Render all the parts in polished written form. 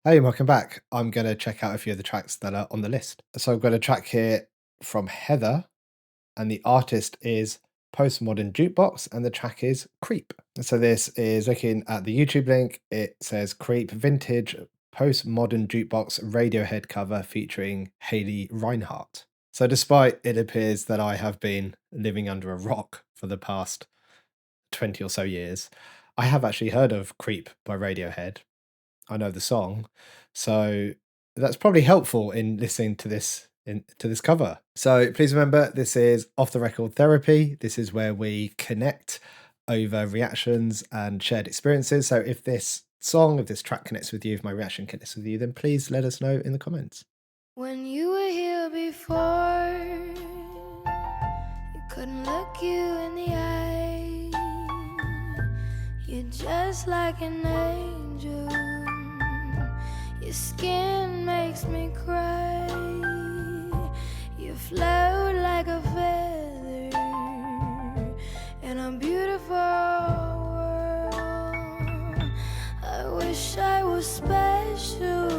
Hey, welcome back. I'm going to check out a few of the tracks that are on the list. So I've got a track here from Heather, and the artist is Postmodern Jukebox, and the track is Creep. So this is looking at the YouTube link. It says Creep Vintage Postmodern Jukebox Radiohead cover featuring Haley Reinhart. So despite it appears that I have been living under a rock for the past 20 or so years, I have actually heard of Creep by Radiohead. I know the song, so that's probably helpful in listening to this cover. So please remember, this is Off the Record Therapy. This is where we connect over reactions and shared experiences. So if this track connects with you, if my reaction connects with you, then please let us know in the comments. When you were here before, you couldn't look you in the eye. You're just like an angel. Your skin makes me cry. You float like a feather in a beautiful world. I wish I was special.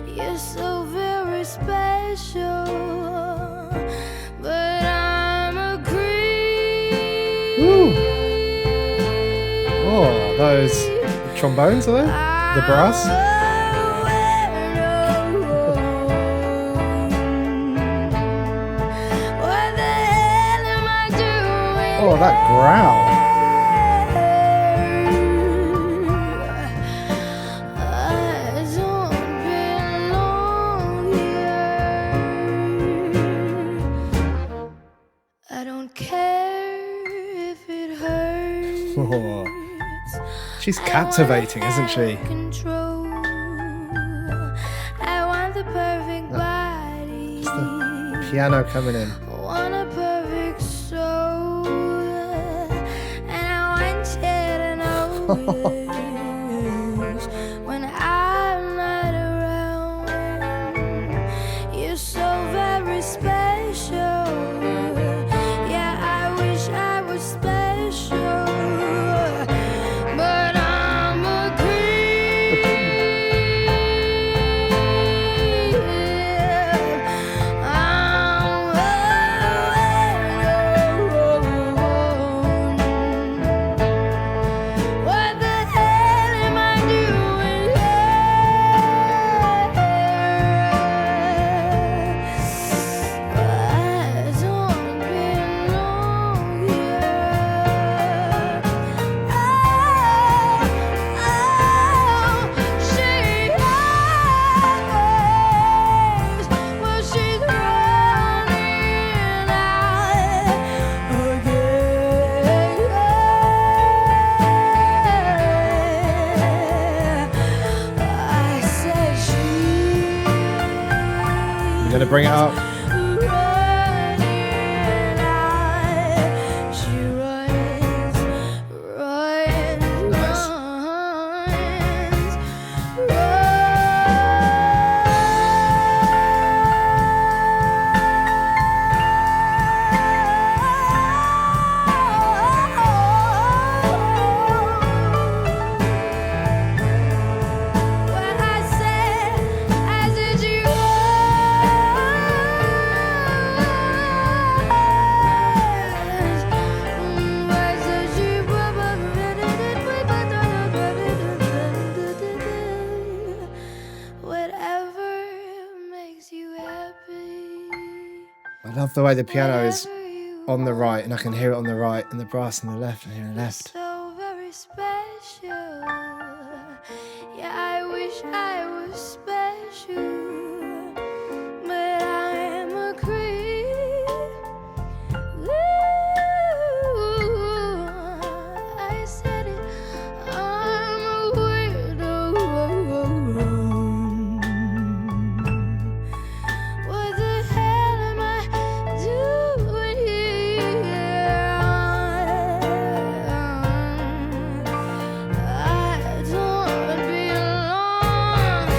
You're so very special, but I'm a creep. Woo! Oh, those trombones, are they? The brass? What the hell am I doing? Oh, that growl. I don't care if it hurts. Oh, she's captivating, isn't she? Control. I want the perfect body. It's the piano coming in. I want a perfect soul. And I want you to know this. When I'm not around, you're so very special. Yeah, I wish I was special, but I'm a creep. What the hell am I doing here? I don't belong here. She knows what she's running out again. I said I'm gonna bring it up. she runs, Nice. When I said, as did you whatever makes you happy. I love the way the piano is on the right, and I can hear it on the right, and the brass on the left, and on the left. So very special. Yeah, I wish I was special, but I'm a creep. Ooh, I said it. I'm a weirdo. What the hell am I doing here? I don't belong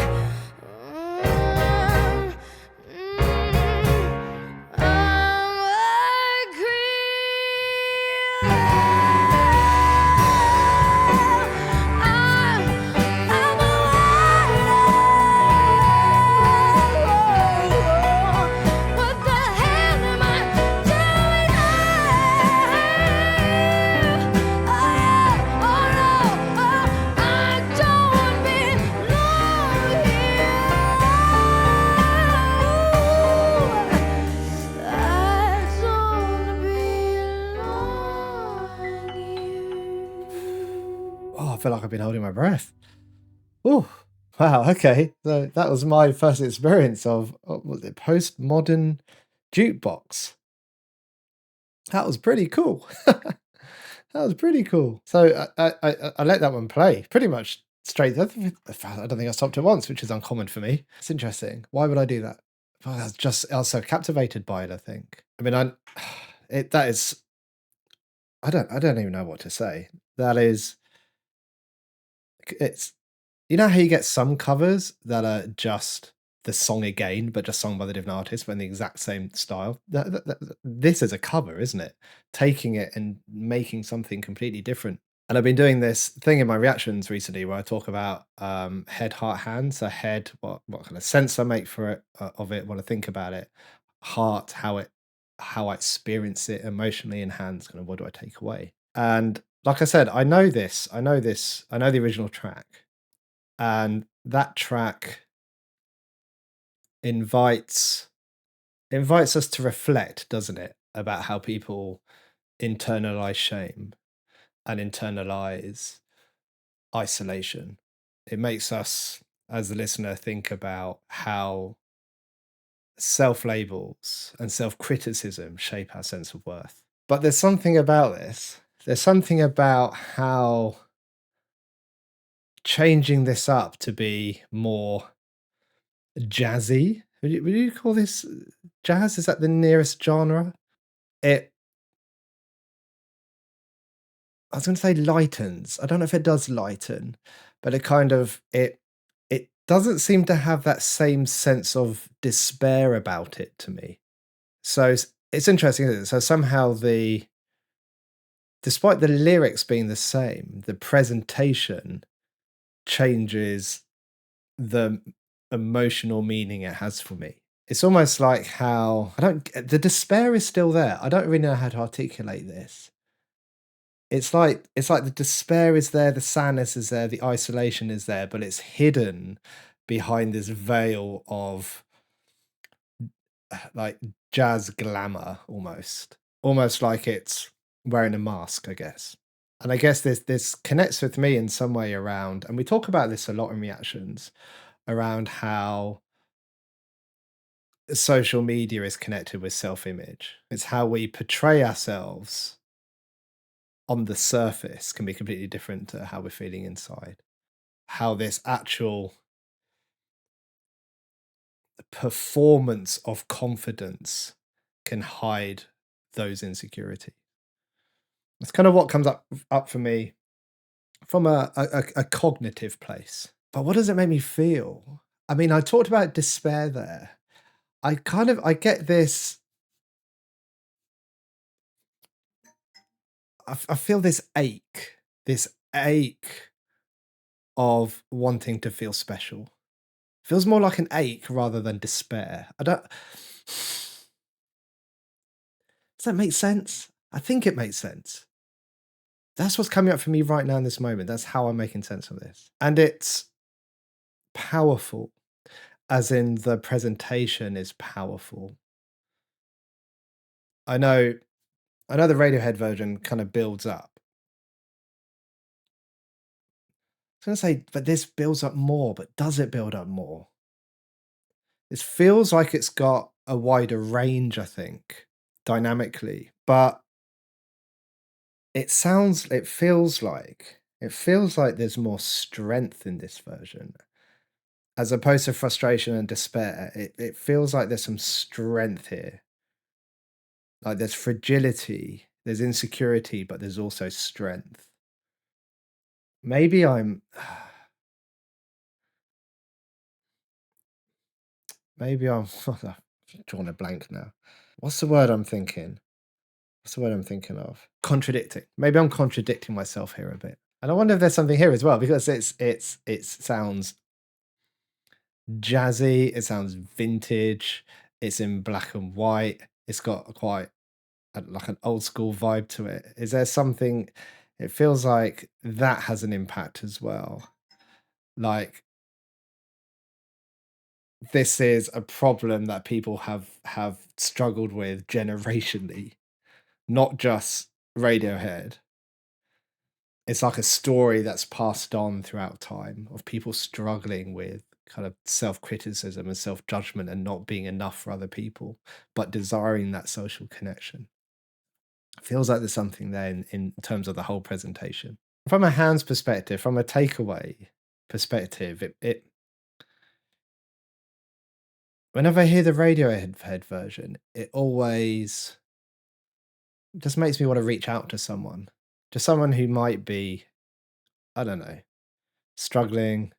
feel like I've been holding my breath. Oh, wow. Okay. So that was my first experience of what was it, postmodern jukebox. That was pretty cool. That was pretty cool. So I let that one play pretty much straight. I don't think I stopped it once, which is uncommon for me. It's interesting. Why would I do that? Well, I was so captivated by it. I think. I mean, that is. I don't even know what to say. That is. It's You know how you get some covers that are just the song again, but just sung by the different artists, but in the exact same style? This is a cover, isn't it? Taking it and making something completely different. And I've been doing this thing in my reactions recently where I talk about head, heart, hand. So head, what kind of sense I make for it of it, what I think about it. Heart, how I experience it emotionally, and hands, kind of what do I take away. And like I said, I know the original track, and that track invites invites us to reflect, doesn't it, about how people internalize shame and internalize isolation. It makes us, as the listener, think about how self labels and self criticism shape our sense of worth. But there's something about this. There's something about how changing this up to be more jazzy. Would you call this jazz? Is that the nearest genre? It I was gonna say lightens. I don't know if it does lighten, but it doesn't seem to have that same sense of despair about it to me. So it's interesting, isn't it? So somehow the despite the lyrics being the same, the presentation changes the emotional meaning it has for me. It's almost like how I don't the despair is still there. I don't really know how to articulate this. It's like the despair is there, the sadness is there, the isolation is there, but it's hidden behind this veil of like jazz glamour almost. Almost like it's wearing a mask, I guess. And I guess this connects with me in some way around, and we talk about this a lot in reactions, around how social media is connected with self-image. It's how we portray ourselves on the surface can be completely different to how we're feeling inside. How this actual performance of confidence can hide those insecurities. That's kind of what comes up for me from a cognitive place. But what does it make me feel? I mean, I talked about despair there. I get this. I feel this ache of wanting to feel special. Feels more like an ache rather than despair. I don't. Does that make sense? I think it makes sense. That's what's coming up for me right now in this moment. That's how I'm making sense of this. And it's powerful, as in the presentation is powerful. I know I know the Radiohead version kind of builds up. I was gonna say, but this builds up more, but does it build up more? This feels like it's got a wider range, I think, dynamically, but it feels like there's more strength in this version. As opposed to frustration and despair, it feels like there's some strength here. Like there's fragility, there's insecurity, but there's also strength. Maybe I'm maybe I'm drawing a blank now. What's the word I'm thinking? What's the word I'm thinking of? Contradicting. Maybe I'm contradicting myself here a bit. And I wonder if there's something here as well, because it sounds jazzy, it sounds vintage, it's in black and white, it's got quite like an old school vibe to it. Is there something it feels like that has an impact as well? Like this is a problem that people have struggled with generationally, not just Radiohead. it's like a story that's passed on throughout time of people struggling with kind of self-criticism and self-judgment and not being enough for other people, but desiring that social connection. Feels like there's something there in terms of the whole presentation. From a hands perspective, from a takeaway perspective, it whenever I hear the Radiohead version, it always just makes me want to reach out to someone who might be, I don't know, struggling,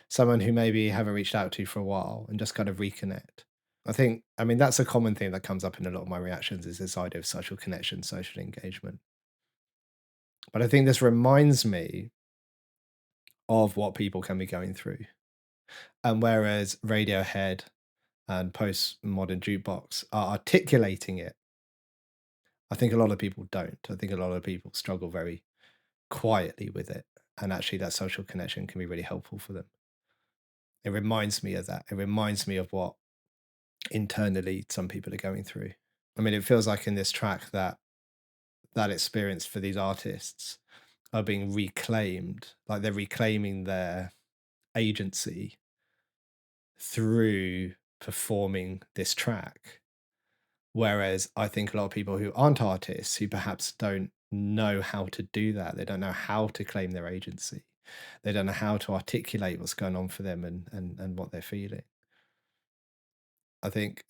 someone who maybe haven't reached out to for a while and just kind of reconnect. I mean, that's a common thing that comes up in a lot of my reactions is this idea of social connection, social engagement. But I think this reminds me of what people can be going through. And whereas Radiohead and Postmodern Jukebox are articulating it, I think a lot of people don't. I think a lot of people struggle very quietly with it. And actually, that social connection can be really helpful for them. It reminds me of that. It reminds me of what internally some people are going through. I mean, it feels like in this track that that experience for these artists are being reclaimed, like they're reclaiming their agency through performing this track. Whereas I think a lot of people who aren't artists, who perhaps don't know how to do that, they don't know how to claim their agency, they don't know how to articulate what's going on for them and what they're feeling. I think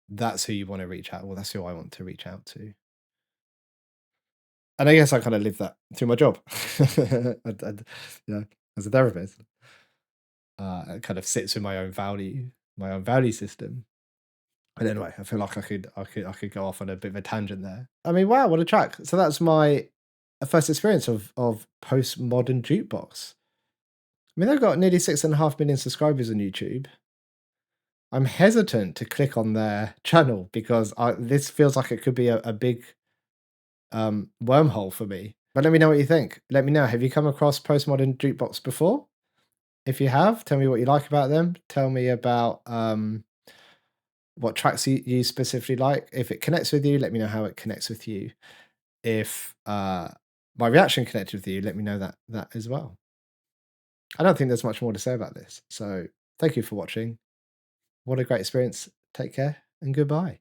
that's who you want to reach out. Well, that's who I want to reach out to. And I guess I kind of live that through my job. Yeah, as a therapist, it kind of sits with my own value system. But anyway, I feel like I could go off on a bit of a tangent there. I mean, wow, what a track! So that's my first experience of Postmodern Jukebox. I mean, they've got nearly 6.5 million subscribers on YouTube. I'm hesitant to click on their channel because this feels like it could be a big wormhole for me. But let me know what you think. Let me know. Have you come across Postmodern Jukebox before? If you have, tell me what you like about them. Tell me about what tracks you specifically like. If it connects with you, let me know how it connects with you. If my reaction connected with you, let me know that as well. I don't think there's much more to say about this. So thank you for watching. What a great experience. Take care and goodbye.